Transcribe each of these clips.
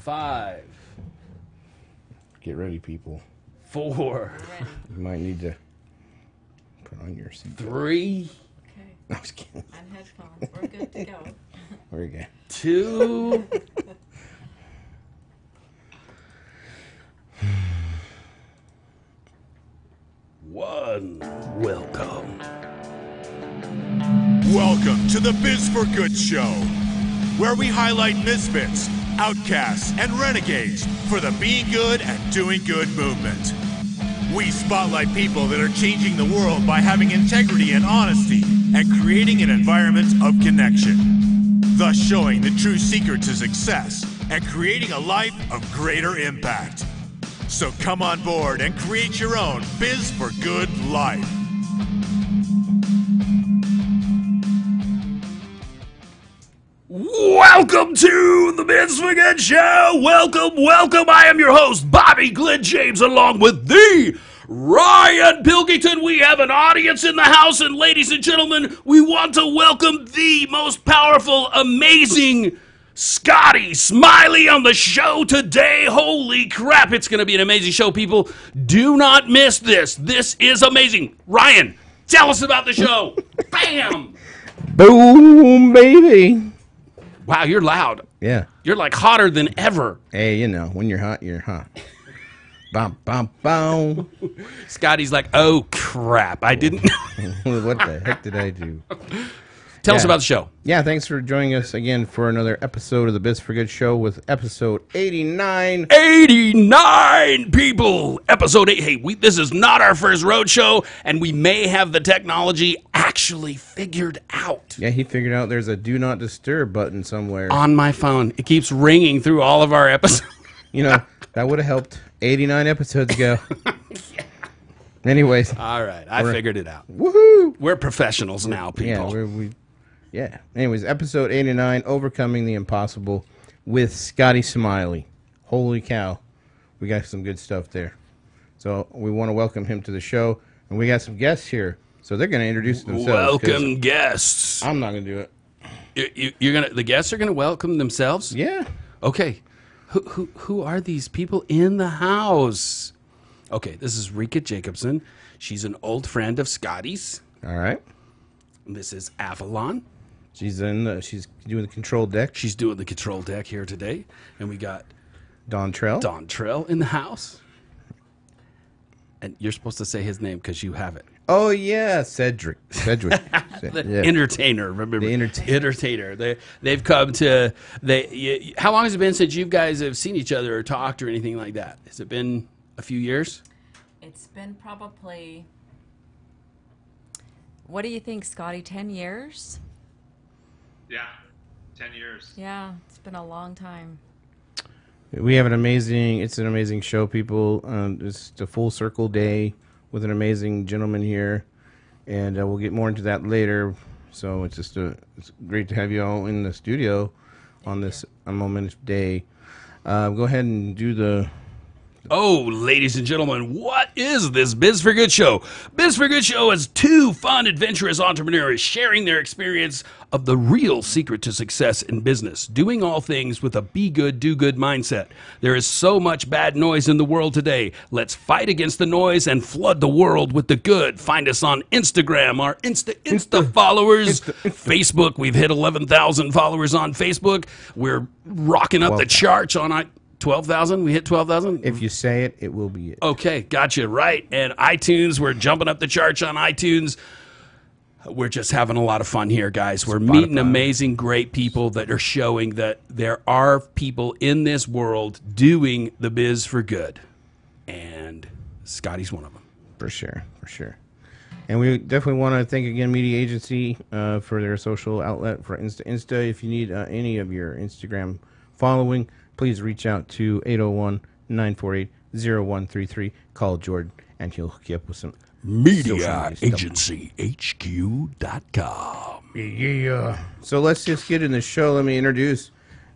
5. Get ready, people. 4. You might need to put on your seatbelt. 3. Okay. I was kidding. On headphones. We're good to go. We're good. 2. 1. Welcome. Welcome to the Biz for Good Show, where we highlight misfits, outcasts, and renegades for the being good and doing good movement. We spotlight people that are changing the world by having integrity and honesty and creating an environment of connection, thus showing the true secret to success and creating a life of greater impact. So come on board and create your own Biz for Good life. Welcome to the Biz for Good Show. Welcome. I am your host, Bobby Glenn James, along with the Ryan Pilkington. We have an audience in the house, and ladies and gentlemen, we want to welcome the most powerful, amazing Scotty Smiley on the show today. Holy crap, it's going to be an amazing show, people. Do not miss this. This is amazing. Ryan, tell us about the show. Bam! Boom, baby. Wow, you're loud. Yeah. You're like hotter than ever. Hey, you know, when you're hot, you're hot. Bum, bum, bum. Scotty's like, oh, crap. I didn't. What the heck did I do? Tell us about the show. Yeah, thanks for joining us again for another episode of the Biz for Good Show with episode 89. 89 people. Episode 8. Hey, this is not our first road show, and we may have the technology actually figured out. Yeah, he figured out there's a do not disturb button somewhere. On my phone. It keeps ringing through all of our episodes. You know, that would have helped 89 episodes ago. Yeah. Anyways. All right, I figured it out. Woohoo! We're professionals now, people. Yeah. Anyways, episode 89, Overcoming the Impossible with Scotty Smiley. Holy cow. We got some good stuff there. So we want to welcome him to the show. And we got some guests here. So they're going to introduce themselves. Welcome guests. I'm not going to do it. The guests are going to welcome themselves? Yeah. Okay. Who are these people in the house? Okay, this is Rika Jacobson. She's an old friend of Scotty's. All right. This is Avalon. She's doing the control deck. She's doing the control deck here today. And we got Don Trell in the house. And you're supposed to say his name because you have it. Oh, yeah, Cedric. The entertainer, remember? The entertainer. They've come to... how long has it been since you guys have seen each other or talked or anything like that? Has it been a few years? It's been probably... What do you think, Scotty? 10 years? Yeah, 10 years. Yeah, it's been a long time. We have an amazing show, people. It's a full circle day with an amazing gentleman here, and we'll get more into that later. So it's great to have you all in the studio on this momentous day. Go ahead and do the... Oh, ladies and gentlemen, what is this Biz for Good Show? Biz for Good Show is two fun, adventurous entrepreneurs sharing their experience of the real secret to success in business, doing all things with a be good, do good mindset. There is so much bad noise in the world today. Let's fight against the noise and flood the world with the good. Find us on Instagram, our Insta followers. Facebook, we've hit 11,000 followers on Facebook. We're rocking up the charts on 12,000? We hit 12,000? If you say it, it will be it. Okay, gotcha, right. And iTunes, we're jumping up the charts on iTunes. We're just having a lot of fun here, guys. We're meeting amazing, great people that are showing that there are people in this world doing the biz for good. And Scotty's one of them. For sure. And we definitely want to thank again Media Agency for their social outlet for Insta. If you need any of your Instagram following, please reach out to 801-948-0133. Call Jordan, and he'll hook you up with some MediaAgencyHQ.com. Yeah. So let's just get in the show. Let me introduce.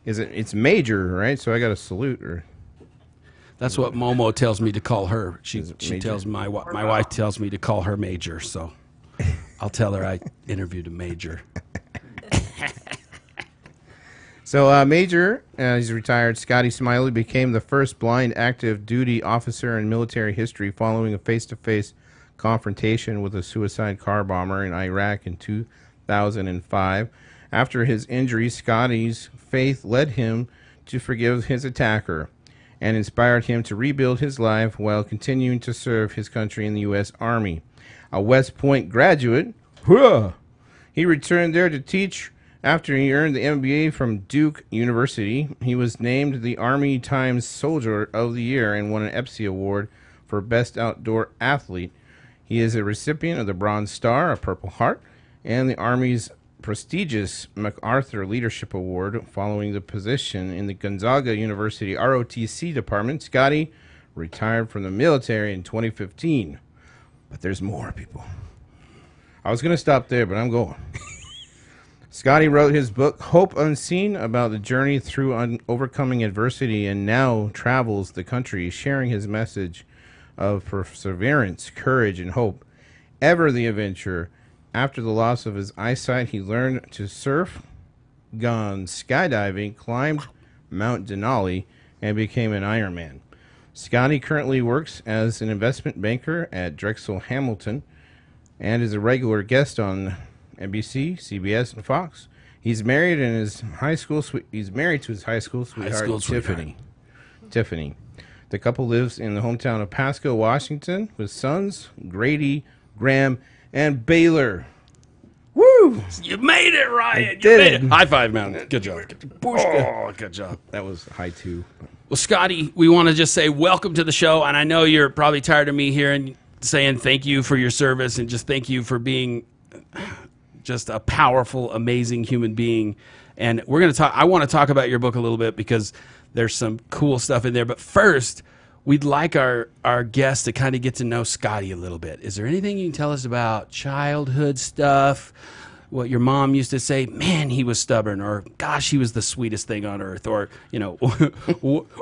It's Major, right? So I got to salute her. That's what Momo tells me to call her. She tells my wife tells me to call her Major. So I'll tell her I interviewed a Major. So, Major, he's retired, Scotty Smiley became the first blind active duty officer in military history following a face-to-face confrontation with a suicide car bomber in Iraq in 2005. After his injury, Scotty's faith led him to forgive his attacker and inspired him to rebuild his life while continuing to serve his country in the U.S. Army. A West Point graduate, he returned there to teach. After he earned the MBA from Duke University, he was named the Army Times Soldier of the Year and won an EPSI Award for Best Outdoor Athlete. He is a recipient of the Bronze Star, a Purple Heart, and the Army's prestigious MacArthur Leadership Award following the position in the Gonzaga University ROTC department. Scotty retired from the military in 2015. But there's more, people. I was going to stop there, but I'm going. Scotty wrote his book, Hope Unseen, about the journey through overcoming adversity, and now travels the country sharing his message of perseverance, courage, and hope. Ever the adventurer, after the loss of his eyesight, he learned to surf, gone skydiving, climbed Mount Denali, and became an Ironman. Scotty currently works as an investment banker at Drexel Hamilton and is a regular guest on NBC, CBS, and Fox. He's married and he's married to his high school sweetheart, Tiffany. The couple lives in the hometown of Pasco, Washington, with sons Grady, Graham, and Baylor. Woo! You made it, Ryan. You did made it. it. High five, man. Good job. Oh, good job. That was high two. Well, Scotty, we want to just say welcome to the show, and I know you're probably tired of me here and saying thank you for your service and just thank you for being just a powerful, amazing human being. And we're going to talk. I want to talk about your book a little bit because there's some cool stuff in there. But first, we'd like our guests to kind of get to know Scotty a little bit. Is there anything you can tell us about childhood stuff? What your mom used to say, man, he was stubborn, or gosh, he was the sweetest thing on earth, or, you know,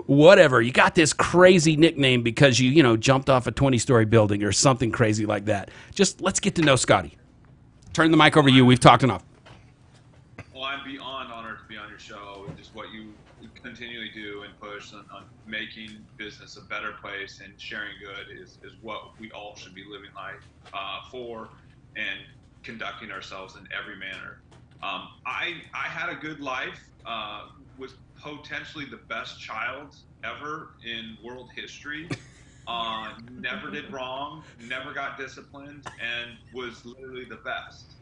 whatever. You got this crazy nickname because you jumped off a 20-story building or something crazy like that. Just let's get to know Scotty. Turn the mic over to you. We've talked enough. Well, I'm beyond honored to be on your show. Just what you continually do and push on making business a better place and sharing good is what we all should be living life for, and conducting ourselves in every manner. I had a good life, was potentially the best child ever in world history. Never did wrong, never got disciplined, and was literally the best.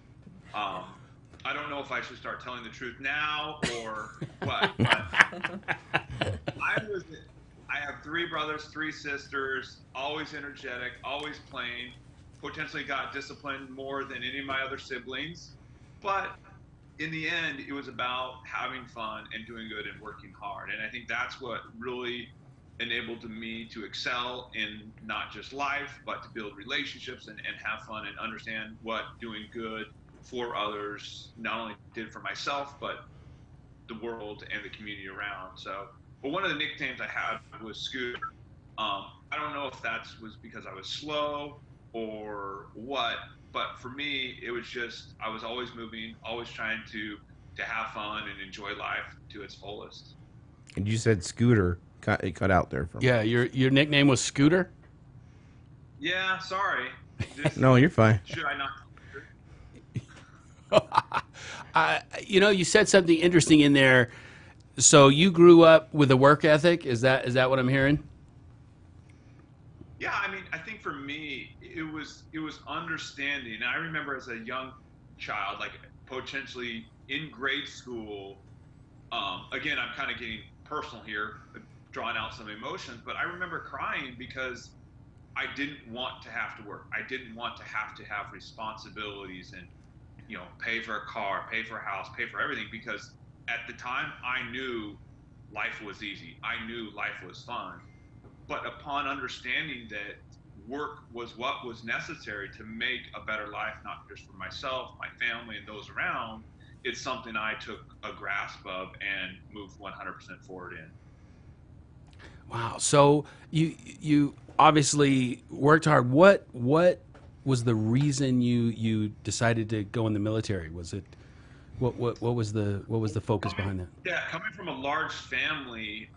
I don't know if I should start telling the truth now or what, but I have 3 brothers, 3 sisters, always energetic, always playing, potentially got disciplined more than any of my other siblings. But in the end, it was about having fun and doing good and working hard. And I think that's what really enabled me to excel in not just life, but to build relationships and have fun and understand what doing good for others not only did for myself, but the world and the community around. So, but one of the nicknames I had was Scooter. I don't know if that was because I was slow or what, but for me, it was just, I was always moving, always trying to have fun and enjoy life to its fullest. And you said Scooter. It cut out there for me. Yeah, your nickname was Scooter? Yeah, sorry. No, you're fine. Should I not? You said something interesting in there. So you grew up with a work ethic? Is that what I'm hearing? Yeah, I mean, I think for me, it was understanding. And I remember as a young child, like potentially in grade school, again, I'm kind of getting personal here, drawing out some emotions, but I remember crying because I didn't want to have to work. I didn't want to have responsibilities and, pay for a car, pay for a house, pay for everything, because at the time I knew life was easy. I knew life was fun. But upon understanding that work was what was necessary to make a better life, not just for myself, my family, and those around, it's something I took a grasp of and moved 100% forward in. Wow. So you obviously worked hard. What was the reason you decided to go in the military? Was it What was the focus behind that? Yeah, coming from a large family,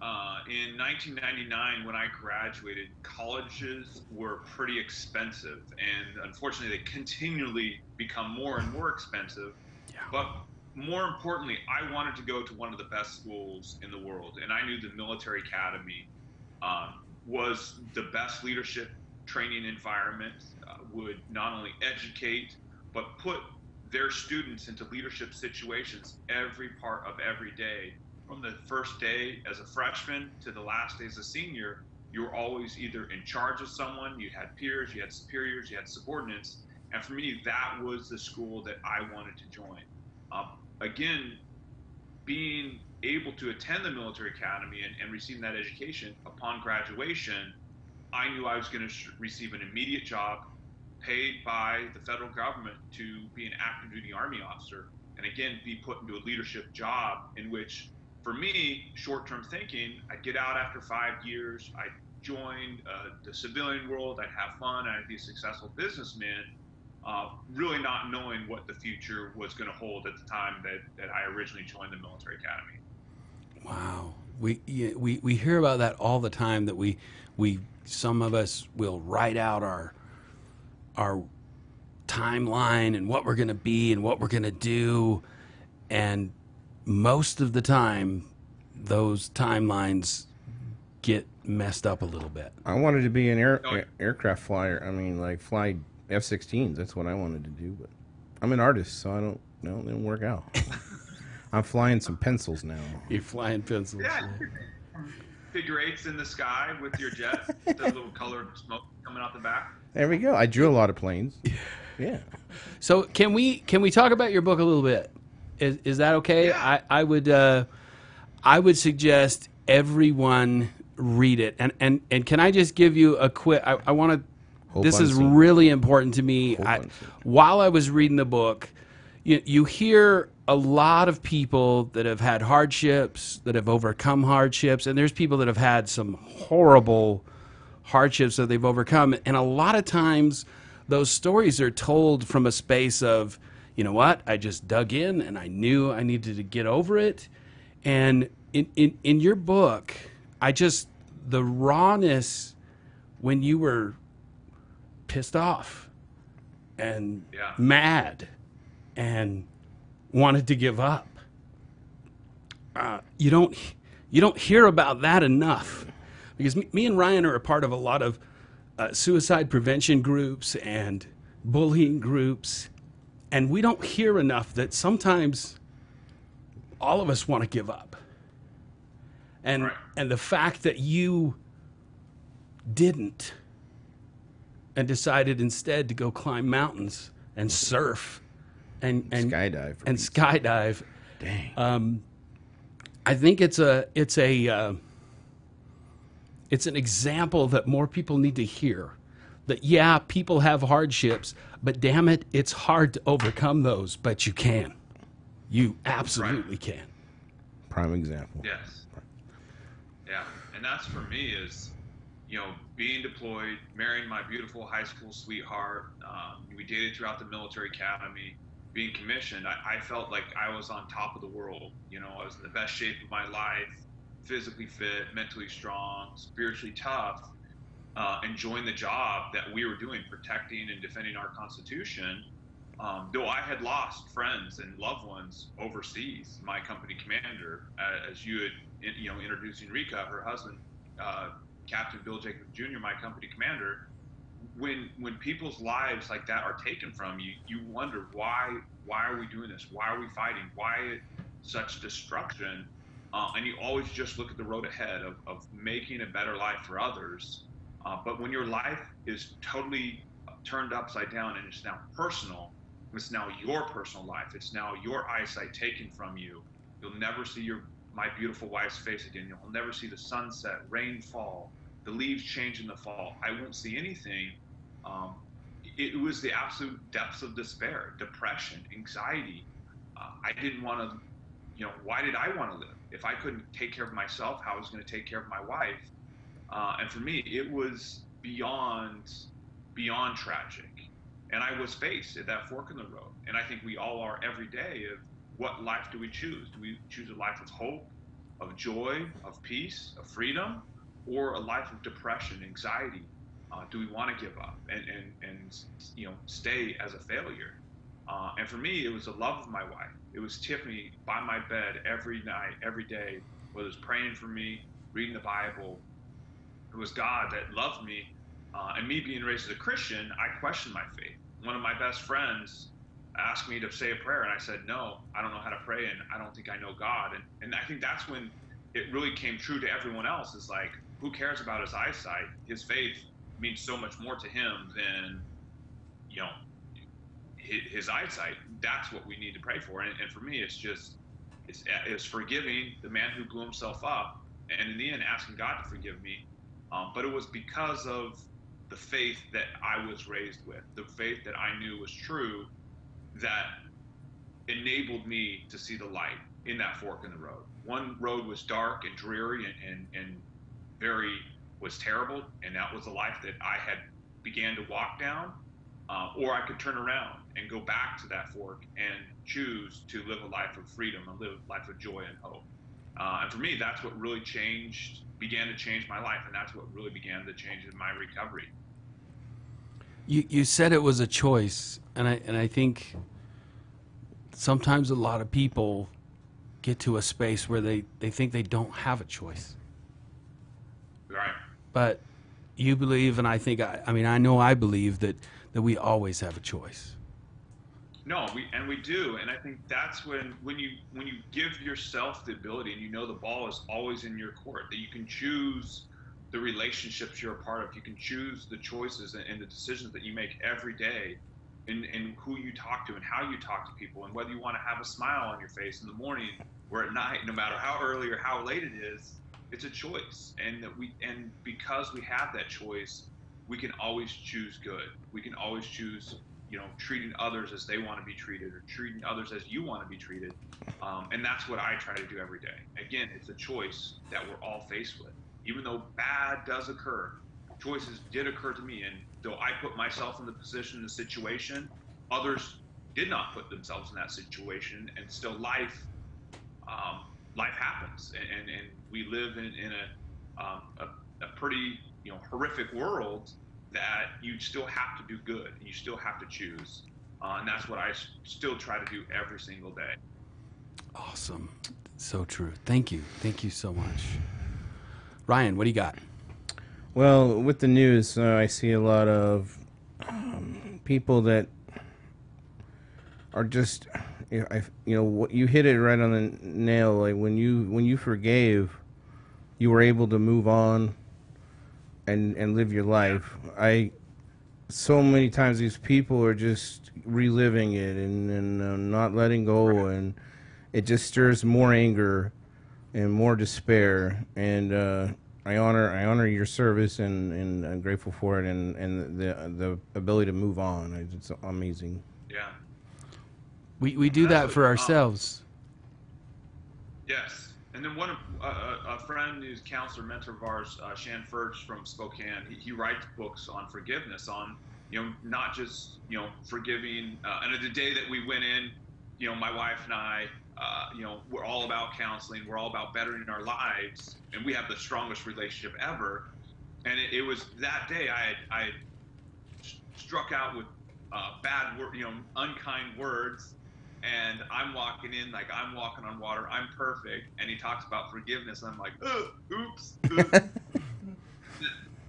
in 1999 when I graduated, colleges were pretty expensive, and unfortunately, they continually become more and more expensive. Yeah. But more importantly, I wanted to go to one of the best schools in the world, and I knew the military academy was the best leadership training environment, would not only educate, but put their students into leadership situations every part of every day. From the first day as a freshman to the last day as a senior, you were always either in charge of someone, you had peers, you had superiors, you had subordinates. And for me, that was the school that I wanted to join. Again, being able to attend the military academy and receiving that education upon graduation, I knew I was going to receive an immediate job paid by the federal government to be an active duty Army officer, and again, be put into a leadership job in which, for me, short-term thinking, I'd get out after 5 years, I'd join the civilian world, I'd have fun, I'd be a successful businessman, really not knowing what the future was going to hold at the time that I originally joined the military academy. Wow. We hear about that all the time, that we some of us will write out our timeline and what we're going to be and what we're going to do, and most of the time those timelines get messed up a little bit. I wanted to be an aircraft flyer. I mean, like fly F-16s. That's what I wanted to do, but I'm an artist, so it didn't work out. I'm flying some pencils now. You're flying pencils. Yeah. Figure eights in the sky with your jet, the little colored smoke coming out the back. There we go. I drew a lot of planes. Yeah. So can we talk about your book a little bit? Is that okay? Yeah. I would suggest everyone read it. And can I just give you a quick? I want to. This is really important to me. While I was reading the book, you hear a lot of people that have had hardships, that have overcome hardships, and there's people that have had some horrible hardships that they've overcome. And a lot of times those stories are told from a space of, you know what, I just dug in and I knew I needed to get over it. And in your book, the rawness when you were pissed off and mad and wanted to give up. You don't hear about that enough, because me and Ryan are a part of a lot of suicide prevention groups and bullying groups, and we don't hear enough that sometimes all of us want to give up. And the fact that you didn't and decided instead to go climb mountains and surf and skydive. Dang. I think it's an example that more people need to hear. That people have hardships, but damn it, it's hard to overcome those. But you can. You absolutely can. Prime example. Yes. Yeah, and that's for me is, being deployed, marrying my beautiful high school sweetheart. We dated throughout the military academy. Being commissioned, I felt like I was on top of the world. I was in the best shape of my life, physically fit, mentally strong, spiritually tough, enjoying the job that we were doing, protecting and defending our Constitution. Though I had lost friends and loved ones overseas, my company commander, as you had, introducing Rika, her husband, Captain Bill Jacobs Jr., my company commander. When people's lives like that are taken from you, you wonder why are we doing this? Why are we fighting? Why such destruction? And you always just look at the road ahead of making a better life for others. But when your life is totally turned upside down and it's now personal, it's now your personal life. It's now your eyesight taken from you. You'll never see my beautiful wife's face again. You'll never see the sunset, rain fall, the leaves change in the fall. I won't see anything. It was the absolute depths of despair, depression, anxiety. I didn't want to, why did I want to live? If I couldn't take care of myself, how was I going to take care of my wife? And for me, it was beyond tragic. And I was faced at that fork in the road. And I think we all are every day of what life do we choose? Do we choose a life of hope, of joy, of peace, of freedom, or a life of depression, anxiety? Do we want to give up and stay as a failure? And for me, it was the love of my wife. It was Tiffany by my bed every night, every day, whether it was praying for me, reading the Bible. It was God that loved me. And me being raised as a Christian, I questioned my faith. One of my best friends asked me to say a prayer, and I said, no, I don't know how to pray, and I don't think I know God. And I think that's when it really came true to everyone else. Is like, who cares about his eyesight? His faith means so much more to him than, you know, his eyesight. That's what we need to pray for. And for me, it's forgiving the man who blew himself up, and in the end, asking God to forgive me. But it was because of the faith that I was raised with, the faith that I knew was true, that enabled me to see the light in that fork in the road. One road was dark and dreary and was terrible, and that was the life that I had began to walk down. Or I could turn around and go back to that fork and choose to live a life of freedom and live a life of joy and hope. And for me, that's what really began to change my life, and that's what really began to change in my recovery. You said it was a choice, and I think sometimes a lot of people get to a space where they think they don't have a choice. Right. But you believe, and I think, I know I believe that we always have a choice. No, we do, and I think that's when you give yourself the ability, and you know the ball is always in your court, that you can choose the relationships you're a part of, you can choose the choices and the decisions that you make every day, and who you talk to and how you talk to people, and whether you want to have a smile on your face in the morning or at night, no matter how early or how late it is, it's a choice. And because we have that choice, we can always choose good. We can always choose, treating others as they want to be treated, or treating others as you want to be treated. And that's what I try to do every day. Again, it's a choice that we're all faced with. Even though bad does occur, choices did occur to me. And though I put myself in the position, the situation, others did not put themselves in that situation. And still life happens. And we live in a pretty, horrific world, that you still have to do good and you still have to choose. And that's what I still try to do every single day. Awesome. So true. Thank you. Thank you so much. Ryan, what do you got? Well, with the news, I see a lot of people that are just, you hit it right on the nail. Like when you forgave, you were able to move on and live your life. So many times these people are just reliving it and not letting go, and it just stirs more anger and more despair. And I honor your service, and I'm grateful for it, and the ability to move on. It's amazing. Yeah. We do that for ourselves. Yes. And then a friend who's counselor, mentor of ours, Shan Furch from Spokane, he writes books on forgiveness, on, not just, forgiving. And the day that we went in, my wife and I, we're all about counseling. We're all about bettering our lives. And we have the strongest relationship ever. And it was that day I had struck out with bad, unkind words. And I'm walking in like I'm walking on water. I'm perfect. And he talks about forgiveness. And I'm like, oops.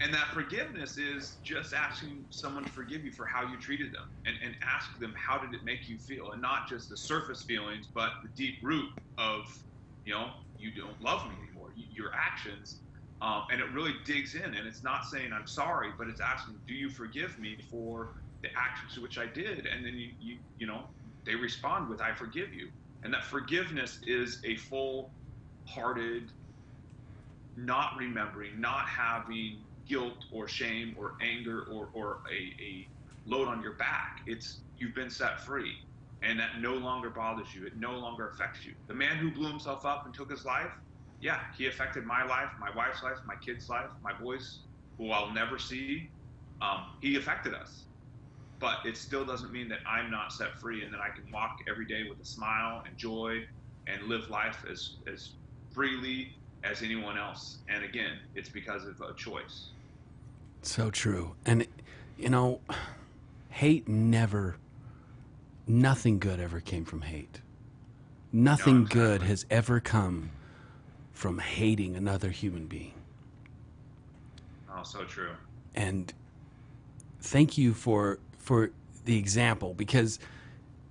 And that forgiveness is just asking someone to forgive you for how you treated them, and ask them, how did it make you feel? And not just the surface feelings, but the deep root of, you don't love me anymore, your actions. And it really digs in. And it's not saying I'm sorry, but it's asking, do you forgive me for the actions which I did? And then they respond with, I forgive you. And that forgiveness is a full-hearted, not remembering, not having guilt or shame or anger or a load on your back. It's, you've been set free, and that no longer bothers you. It no longer affects you. The man who blew himself up and took his life, yeah, he affected my life, my wife's life, my kids' life, my boys, who I'll never see. He affected us. but it still doesn't mean that I'm not set free and that I can walk every day with a smile and joy and live life as freely as anyone else. And again, it's because of a choice. So true. And, you know, nothing good ever came from hate. Nothing good has ever come from hating another human being. Oh, so true. And thank you for the example, because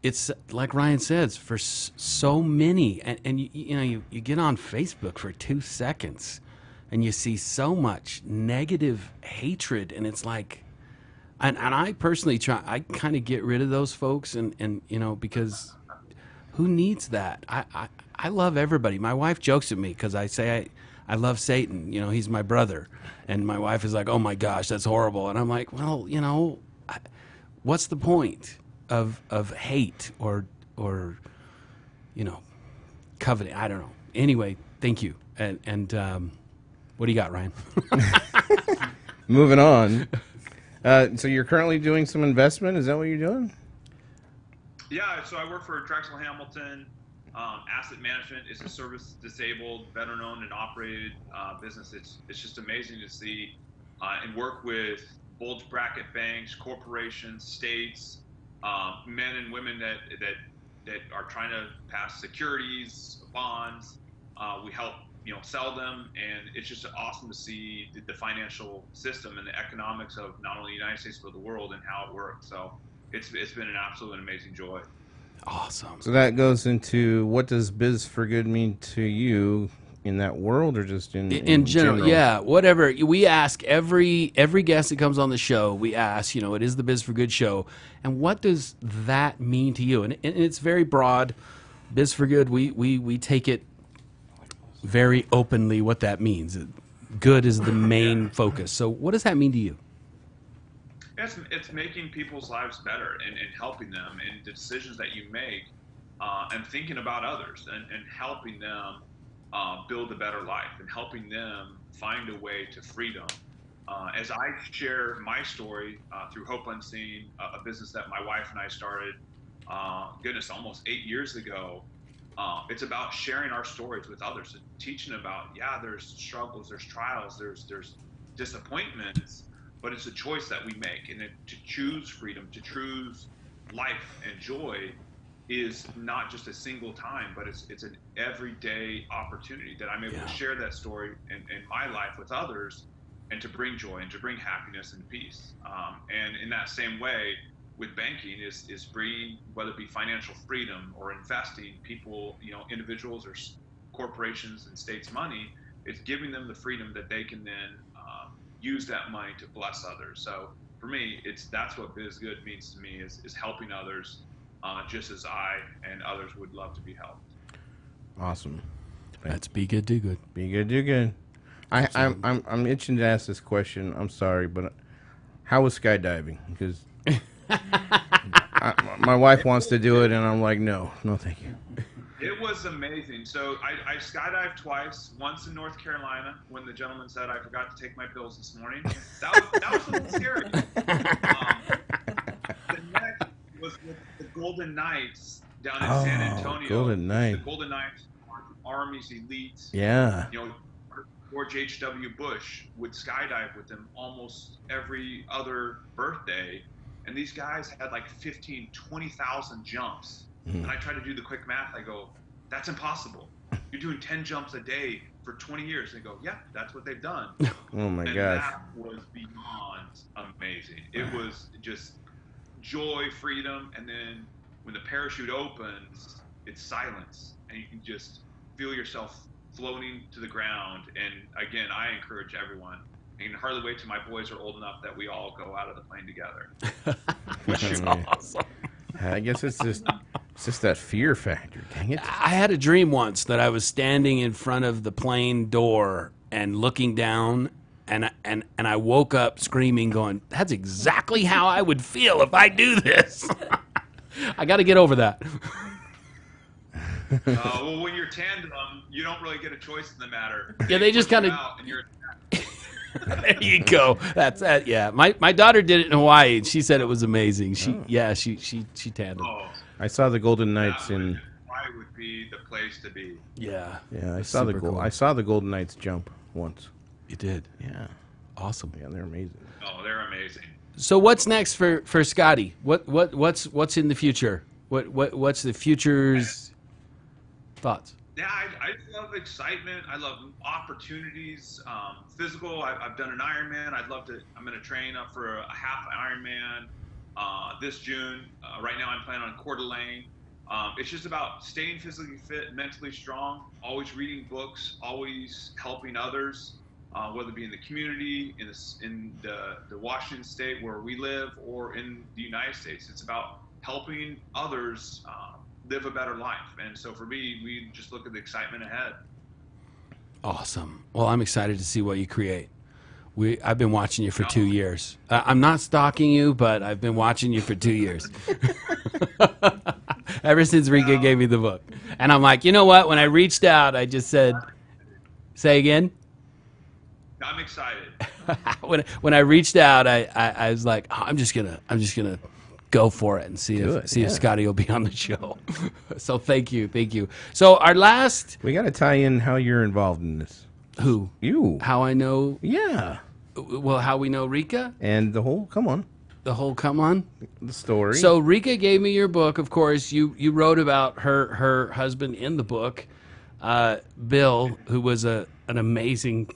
it's like Ryan says, for so many, and you get on Facebook for 2 seconds and you see so much negative hatred, and it's like, and I personally I kind of get rid of those folks, and you know, because who needs that? I love everybody. My wife jokes at me because I say I love Satan. You know, he's my brother. And my wife is like, oh my gosh, that's horrible. And I'm like, well, you know, what's the point of hate or you know, coveting? I don't know. Anyway, thank you. And what do you got, Ryan? Moving on. So you're currently doing some investment. Is that what you're doing? Yeah, so I work for Drexel Hamilton. Asset management is a service-disabled, veteran-owned and operated business. It's just amazing to see and work with bulge bracket banks, corporations, states, men and women that are trying to pass securities, bonds. We help sell them, and it's just awesome to see the financial system and the economics of not only the United States but the world and how it works. So it's been an absolute and amazing joy. Awesome. So that goes into, what does Biz for Good mean to you in that world, or just in general? Yeah, whatever. We ask every guest that comes on the show, we ask, it is the Biz for Good show, and what does that mean to you? And it's very broad. Biz for Good, we take it very openly what that means. Good is the main focus. So what does that mean to you? It's making people's lives better and helping them in the decisions that you make, and thinking about others and helping them build a better life and helping them find a way to freedom. As I share my story through Hope Unseen, a business that my wife and I started, almost 8 years ago, it's about sharing our stories with others and teaching about, there's struggles, there's trials, there's disappointments, but it's a choice that we make. And to choose freedom, to choose life and joy is not just a single time, but it's an everyday opportunity that I'm able to share that story in my life with others, and to bring joy and to bring happiness and peace. And in that same way, with banking is bringing, whether it be financial freedom or investing people, individuals or corporations and states money, it's giving them the freedom that they can then use that money to bless others. So for me, that's what Biz Good means to me, is helping others, just as I and others would love to be helped. Awesome. That's be good, do good. Be good, do good. I'm itching to ask this question. I'm sorry, but how was skydiving? Because my wife wants to do it, and I'm like, no, thank you. It was amazing. So I skydived twice, once in North Carolina when the gentleman said I forgot to take my pills this morning. That was a little scary. The next was with the Golden Knights down in San Antonio. Golden Knights. The Golden Knights are the Army's elite. Yeah. George H.W. Bush would skydive with them almost every other birthday. And these guys had like 20,000 jumps. And I try to do the quick math. I go, that's impossible. You're doing 10 jumps a day for 20 years. They go, yeah, that's what they've done. Oh my gosh. That was beyond amazing. It was just joy, freedom. And then when the parachute opens, it's silence. And you can just feel yourself floating to the ground. And again, I encourage everyone. I can hardly wait till my boys are old enough that we all go out of the plane together. Which is awesome. I guess it's just that fear factor. Dang it. I had a dream once that I was standing in front of the plane door and looking down, and I woke up screaming, going, that's exactly how I would feel if I do this. I got to get over that. Well, when you're tandem, you don't really get a choice in the matter. Yeah, they just kind of... There you go. That's that. Yeah, my daughter did it in Hawaii, and she said it was amazing. She tandem. Oh, I saw the Golden Knights that in. would be the place to be. Yeah, Yeah, I That's saw the super cool. I saw the Golden Knights jump once. You did. Yeah, Awesome. yeah, they're amazing. Oh, they're amazing. So what's next for Scotty? What's in the future? What's the future's thoughts? Yeah, I just love excitement. I love opportunities. Physical. I've done an Ironman. I'm going to train up for a half Ironman this June. Right now, I'm planning on Coeur d'Alene. It's just about staying physically fit, mentally strong, always reading books, always helping others, whether it be in the community, in the Washington state where we live, or in the United States. It's about helping others live a better life. And so for me, we just look at the excitement ahead. Awesome. Well, I'm excited to see what you create. I've been watching you for 2 years. I'm not stalking you, but I've been watching you for 2 years. Ever since Rika gave me the book. And I'm like, you know what? When I reached out, I just said, say again? I'm excited. when I reached out, I was like, oh, I'm just gonna go for it and see if Scotty will be on the show. So thank you. So our last We got to tie in how you're involved in this. who You. how I know Yeah. well how we know Rika, And the whole, come on, the whole come on. the story. So Rika gave me your book. Of course, you wrote about her husband in the book, Bill, who was an amazing,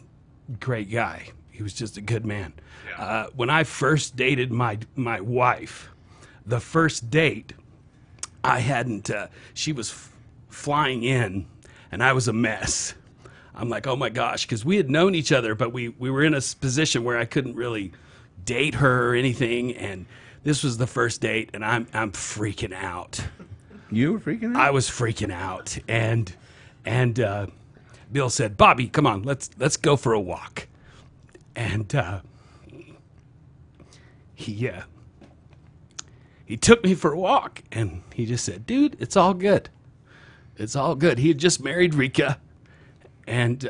great guy. He was just a good man. Yeah. When I first dated my wife, the first date, I hadn't. She was flying in, and I was a mess. I'm like, oh my gosh, because we had known each other, but we were in a position where I couldn't really date her or anything, and this was the first date, and I'm freaking out. You were freaking out? I was freaking out, and Bill said, "Bobby, come on, let's go for a walk." And he took me for a walk, and he just said, "Dude, it's all good. It's all good." He had just married Rika, and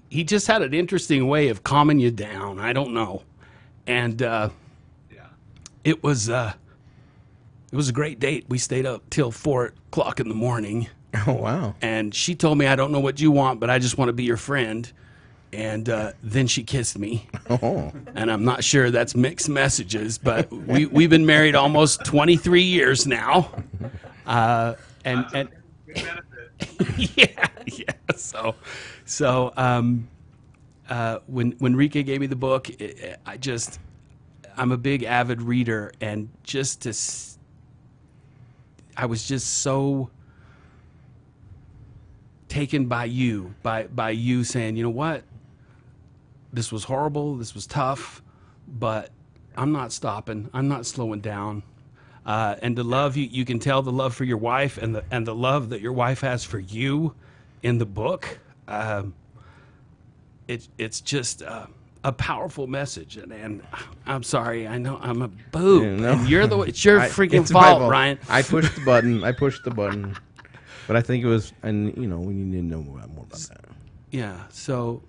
he just had an interesting way of calming you down. I don't know, and Yeah. it was a great date. We stayed up till 4:00 in the morning, Oh, wow. and she told me, "I don't know what you want, but I just want to be your friend." And then she kissed me, Oh. and I'm not sure that's mixed messages, but we've been married almost 23 years now, and Good benefit. yeah. So when Rika gave me the book, I'm a big avid reader, and I was just so taken by you saying, you know what, this was horrible, this was tough, but I'm not stopping, I'm not slowing down. And the love you can tell the love for your wife and the love that your wife has for you in the book. It's just a powerful message, and I'm sorry, I know I'm a boo. Yeah, no. And it's your freaking It's my fault, Ryan. I pushed the button. But I think it was, and we need to know more about that. Yeah, so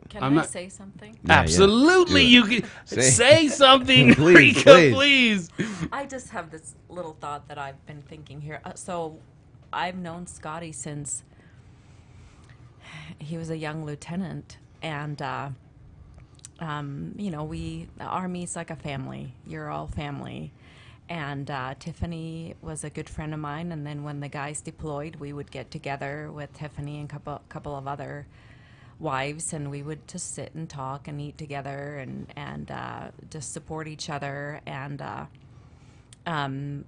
Can I'm I not say something? Yeah, absolutely. yeah. You can Say- say something, Please, Rika, please. please. I just have this little thought that I've been thinking here. So I've known Scotty since he was a young lieutenant, and Army's like a family. You're all family. And Tiffany was a good friend of mine, and then when the guys deployed, we would get together with Tiffany and couple of other wives, and we would just sit and talk and eat together and just support each other. And then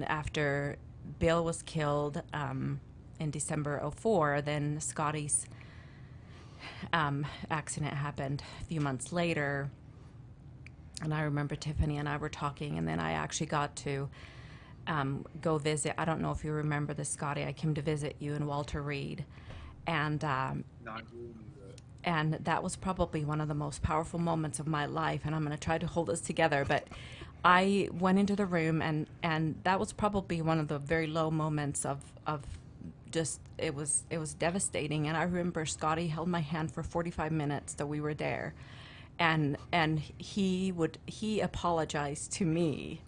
after Bill was killed in December '04, then Scotty's accident happened a few months later. And I remember Tiffany and I were talking, and then I actually got to go visit. I don't know if you remember this, Scotty. I came to visit you in Walter Reed, and that was probably one of the most powerful moments of my life. And I'm going to try to hold us together. But I went into the room, and that was probably one of the very low moments of just it was devastating. And I remember Scotty held my hand for 45 minutes that we were there, and he apologized to me,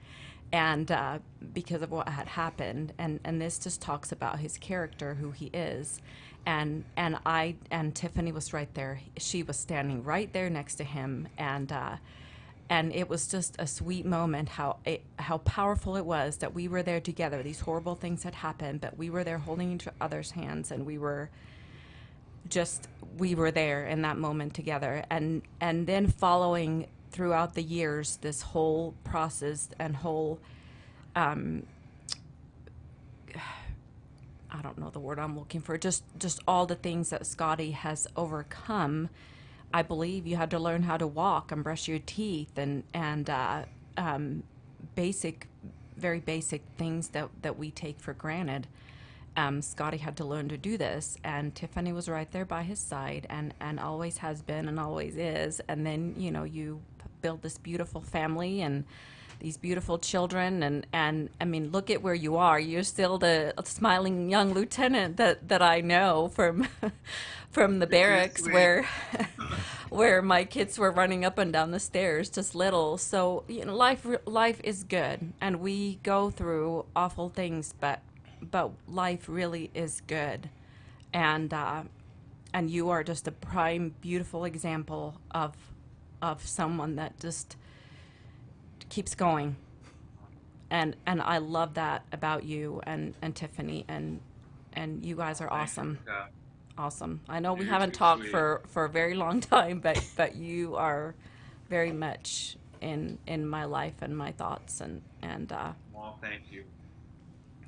and because of what had happened, and this just talks about his character, who he is. And Tiffany was right there. She was standing right there next to him, and it was just a sweet moment. How powerful it was that we were there together. These horrible things had happened, but we were there holding each other's hands, and we were there in that moment together. And then following throughout the years, this whole process and whole I don't know the word I'm looking for, just all the things that Scotty has overcome. I believe you had to learn how to walk and brush your teeth and very basic things that we take for granted. Scotty had to learn to do this, and Tiffany was right there by his side, and always has been and always is. And then, you build this beautiful family and these beautiful children, and I mean, look at where you are. You're still the smiling young lieutenant that I know from the barracks where my kids were running up and down the stairs, just little. So life is good, and we go through awful things, but life really is good, and you are just a prime, beautiful example of someone that just keeps going, and I love that about you and Tiffany, and you guys are awesome. Awesome. I know we haven't talked for a very long time, but you are very much in my life and my thoughts, and well, thank you.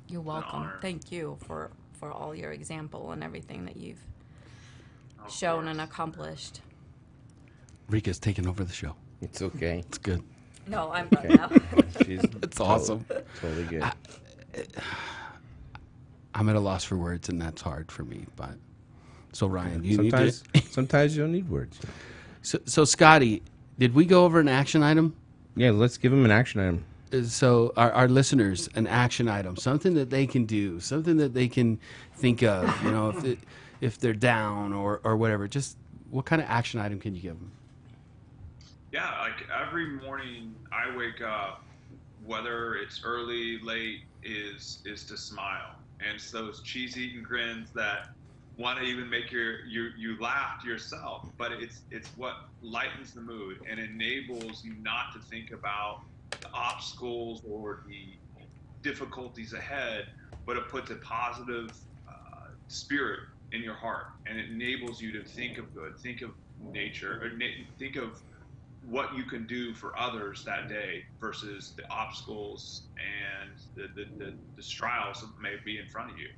You're welcome. Thank you for all your example and everything that you've shown and accomplished. Rika's taking over the show. It's okay. It's good. No, I'm done now. It's awesome. Totally good. I'm at a loss for words, and that's hard for me. But so Ryan, you sometimes you don't need words. So Scotty, did we go over an action item? Yeah, let's give them an action item. So our listeners, an action item, something that they can do, something that they can think of. If they're down or whatever. Just what kind of action item can you give them? Yeah, like every morning I wake up, whether it's early, late, is to smile. And it's those cheese-eating grins that want to even make you laugh to yourself, but it's what lightens the mood and enables you not to think about the obstacles or the difficulties ahead, but it puts a positive spirit in your heart, and it enables you to think of good, think of nature, or think of what you can do for others that day versus the obstacles and the trials that may be in front of you.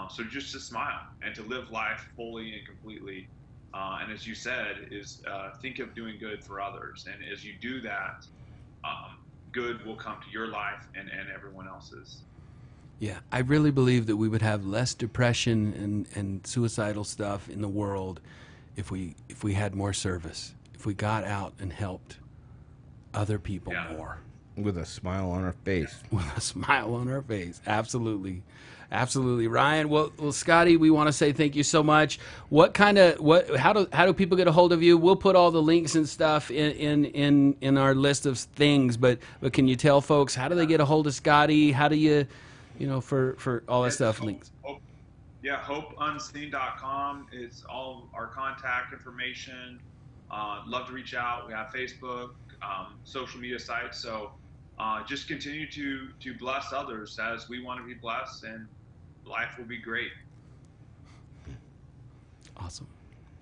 So just to smile and to live life fully and completely. And as you said, is think of doing good for others. And as you do that, good will come to your life and everyone else's. Yeah, I really believe that we would have less depression and suicidal stuff in the world if we had more service. If we got out and helped other people more. With a smile on our face. With a smile on our face. Absolutely. Absolutely. Ryan, well, Scotty, we want to say thank you so much. How do people get a hold of you? We'll put all the links and stuff in our list of things, but can you tell folks, how do they get a hold of Scotty? How do you, for all that stuff, links? hopeunseen.com. It's all our contact information. Love to reach out. We have Facebook, social media sites. So just continue to bless others as we want to be blessed, and life will be great. Awesome.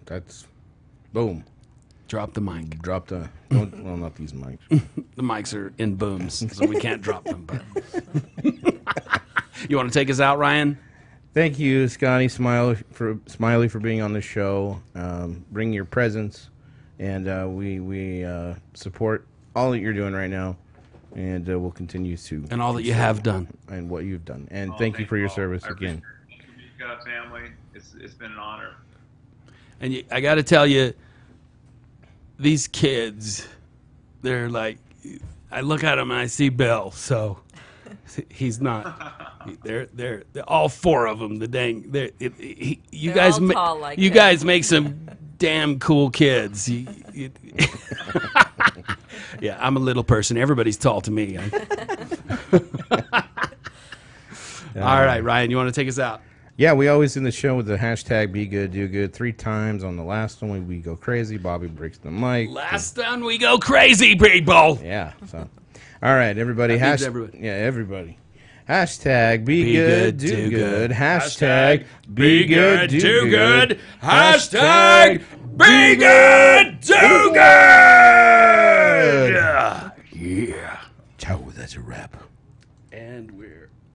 That's boom. Drop the mic. Not these mics. The mics are in booms, so we can't drop them. But you want to take us out, Ryan? Thank you, Scotty Smiley, for being on the show. Bring your presence. And we support all that you're doing right now, and we'll continue to. And all that you have done. And what you've done. And thank you for your service again. You've got a family. It's been an honor. And I got to tell you, these kids, they're like, I look at them and I see Bill, so he's not They're all four of them. The dang, you They're guys, all tall like you him. guys make some damn cool kids. Yeah, I'm a little person. Everybody's tall to me. All right, Ryan, you want to take us out? Yeah, we always end the show with the hashtag Be Good, Do Good 3 times. On the last one, we go crazy. Bobby breaks the mic. Last time we go crazy, people. Yeah. So, all right, everybody. That means everybody. Yeah, everybody. Hashtag Be Good, Do Good. Hashtag Be good, do good. Hashtag Be good, do good.